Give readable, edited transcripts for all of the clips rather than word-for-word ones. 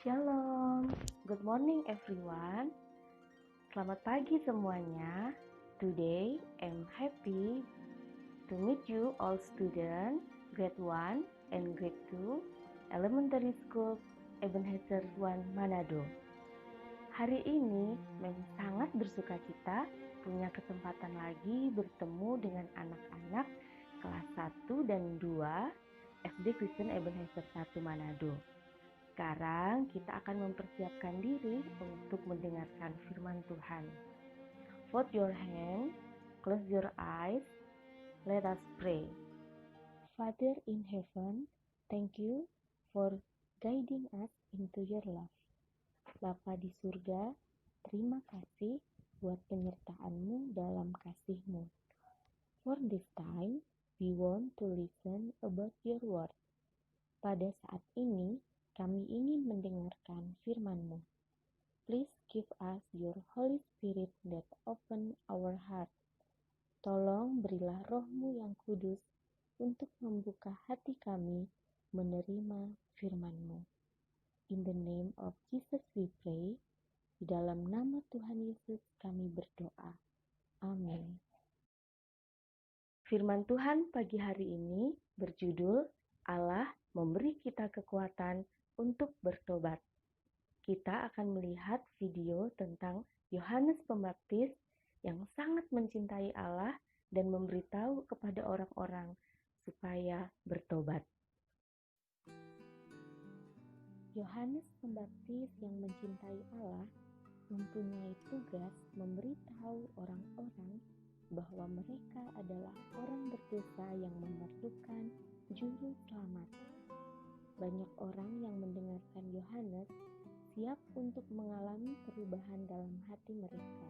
Shalom, good morning everyone. Selamat pagi semuanya. Today I'm happy to meet you all students grade 1 and grade 2 Elementary School Ebenezer 1 Manado. Hari ini memang sangat bersukacita punya kesempatan lagi bertemu dengan anak-anak kelas 1 dan 2 SD Kristen Ebenezer 1 Manado. Sekarang kita akan mempersiapkan diri untuk mendengarkan firman Tuhan. Fold your hand, close your eyes, let us pray. Father in heaven, thank you for guiding us into your love. Bapa di surga, terima kasih buat penyertaan-Mu dalam kasih-Mu. For this time, we want to listen about your word. Pada saat ini, kami ingin mendengarkan firman-Mu. Please give us your Holy Spirit that open our heart. Tolong berilah Roh-Mu yang kudus untuk membuka hati kami menerima firman-Mu. In the name of Jesus we pray. Di dalam nama Tuhan Yesus kami berdoa. Amin. Firman Tuhan pagi hari ini berjudul Allah memberi kita kekuatan untuk bertobat. Kita akan melihat video tentang Yohanes Pembaptis yang sangat mencintai Allah dan memberitahu kepada orang-orang supaya bertobat. Yohanes Pembaptis yang mencintai Allah mempunyai tugas memberitahu orang-orang bahwa mereka adalah orang berdosa yang memerlukan juru selamat. Banyak orang yang mendengarkan Yohanes siap untuk mengalami perubahan dalam hati mereka.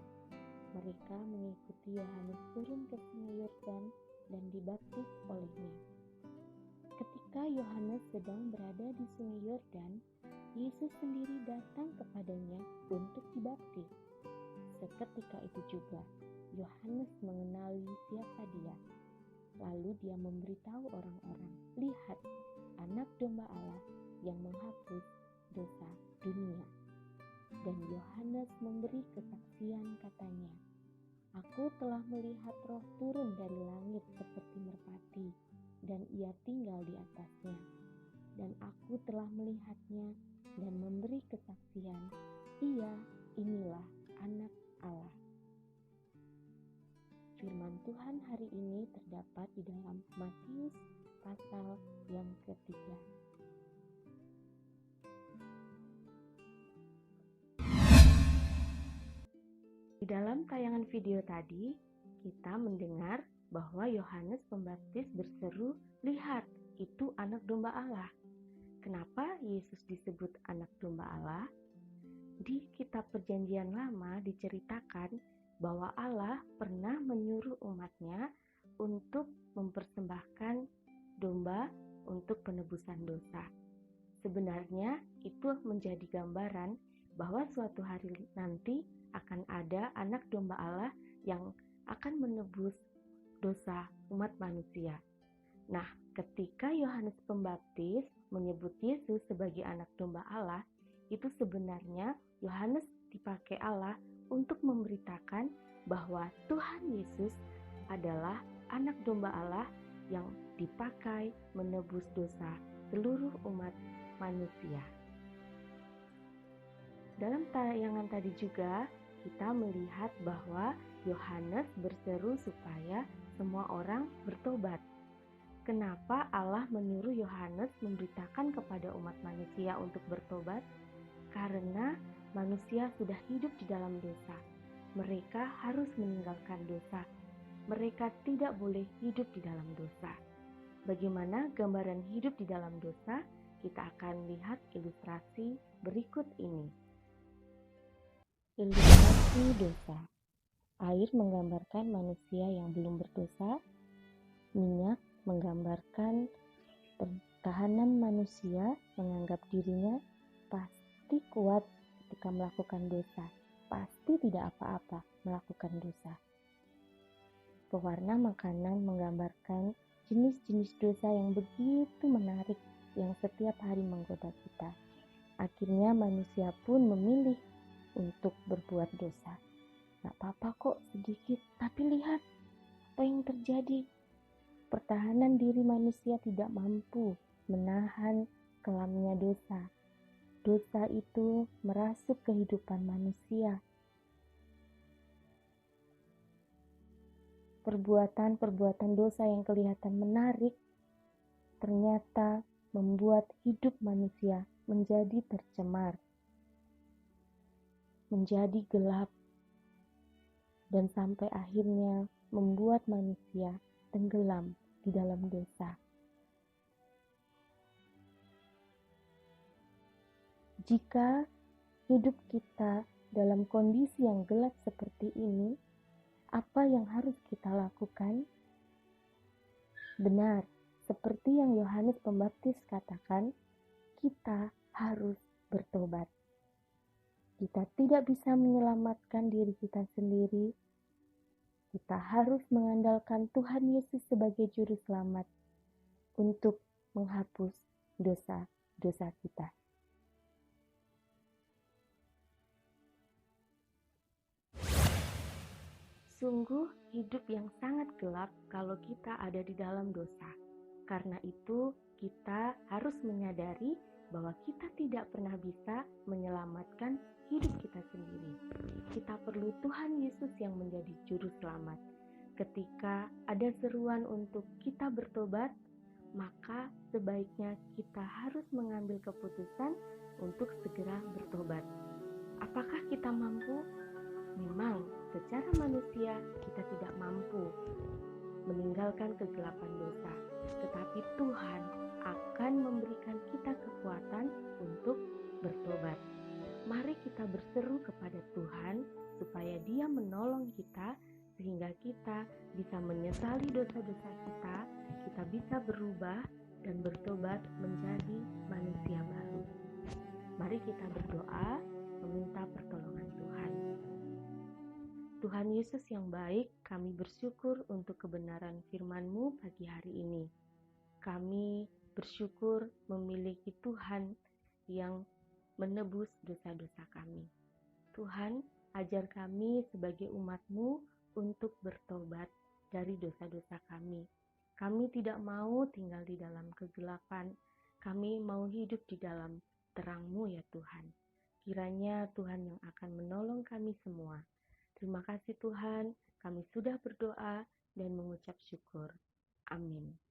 Mereka mengikuti Yohanes turun ke Sungai Yordan dan dibaptis olehnya. Ketika Yohanes sedang berada di Sungai Yordan, Yesus sendiri datang kepadanya untuk dibaptis. Seketika itu juga, Yohanes mengenali siapa dia. Lalu dia memberitahu orang-orang, "Lihat, Anak Domba Allah yang menghapus dosa dunia." Dan Yohanes memberi kesaksian katanya, "Aku telah melihat Roh turun dari langit seperti merpati, dan ia tinggal di atasnya. Dan aku telah melihatnya dan memberi kesaksian, inilah Anak Allah." Firman Tuhan hari ini terdapat di dalam Matius pasal yang ketiga. Di dalam tayangan video tadi, kita mendengar bahwa Yohanes Pembaptis berseru, "Lihat, itu Anak Domba Allah." Kenapa Yesus disebut Anak Domba Allah? Di kitab Perjanjian Lama diceritakan bahwa Allah pernah menyuruh umatnya untuk mempersembahkan domba untuk penebusan dosa. Sebenarnya itu menjadi gambaran bahwa suatu hari nanti akan ada Anak Domba Allah yang akan menebus dosa umat manusia. Nah, ketika Yohanes Pembaptis menyebut Yesus sebagai Anak Domba Allah, itu sebenarnya Yohanes dipakai Allah untuk memberitakan bahwa Tuhan Yesus adalah Anak Domba Allah yang dipakai menebus dosa seluruh umat manusia. Dalam tayangan tadi juga kita melihat bahwa Yohanes berseru supaya semua orang bertobat. Kenapa Allah menyuruh Yohanes memberitakan kepada umat manusia untuk bertobat? Karena manusia sudah hidup di dalam dosa. Mereka harus meninggalkan dosa. Mereka tidak boleh hidup di dalam dosa. Bagaimana gambaran hidup di dalam dosa? Kita akan lihat ilustrasi berikut ini. Ilustrasi dosa. Air menggambarkan manusia yang belum berdosa. Minyak menggambarkan pertahanan manusia menganggap dirinya pasti kuat ketika melakukan dosa. Pasti tidak apa-apa melakukan dosa. Pewarna makanan menggambarkan jenis-jenis dosa yang begitu menarik yang setiap hari menggoda kita. Akhirnya manusia pun memilih untuk berbuat dosa. Gak apa-apa kok sedikit, tapi lihat apa yang terjadi. Pertahanan diri manusia tidak mampu menahan kelamnya dosa. Dosa itu merasuk kehidupan manusia. Perbuatan-perbuatan dosa yang kelihatan menarik ternyata membuat hidup manusia menjadi tercemar, menjadi gelap, dan sampai akhirnya membuat manusia tenggelam di dalam dosa. Jika hidup kita dalam kondisi yang gelap seperti ini, apa yang harus kita lakukan? Benar, seperti yang Yohanes Pembaptis katakan, kita harus bertobat. Kita tidak bisa menyelamatkan diri kita sendiri. Kita harus mengandalkan Tuhan Yesus sebagai juru selamat untuk menghapus dosa-dosa kita. Sungguh hidup yang sangat gelap kalau kita ada di dalam dosa. Karena itu kita harus menyadari bahwa kita tidak pernah bisa menyelamatkan hidup kita sendiri. Kita perlu Tuhan Yesus yang menjadi juru selamat. Ketika ada seruan untuk kita bertobat, maka sebaiknya kita harus mengambil keputusan untuk segera bertobat. Apakah kita mampu? Memang secara manusia kita tidak mampu meninggalkan kegelapan dosa, tetapi Tuhan akan memberikan kita kekuatan untuk bertobat. Mari kita berseru kepada Tuhan supaya Dia menolong kita sehingga kita bisa menyesali dosa-dosa kita bisa berubah dan bertobat menjadi manusia baru. Mari kita berdoa meminta pertolongan Tuhan. Tuhan Yesus yang baik, kami bersyukur untuk kebenaran firman-Mu pagi hari ini. Kami bersyukur memiliki Tuhan yang menebus dosa-dosa kami. Tuhan, ajar kami sebagai umat-Mu untuk bertobat dari dosa-dosa kami. Kami tidak mau tinggal di dalam kegelapan. Kami mau hidup di dalam terang-Mu ya Tuhan. Kiranya Tuhan yang akan menolong kami semua. Terima kasih Tuhan, kami sudah berdoa dan mengucap syukur. Amin.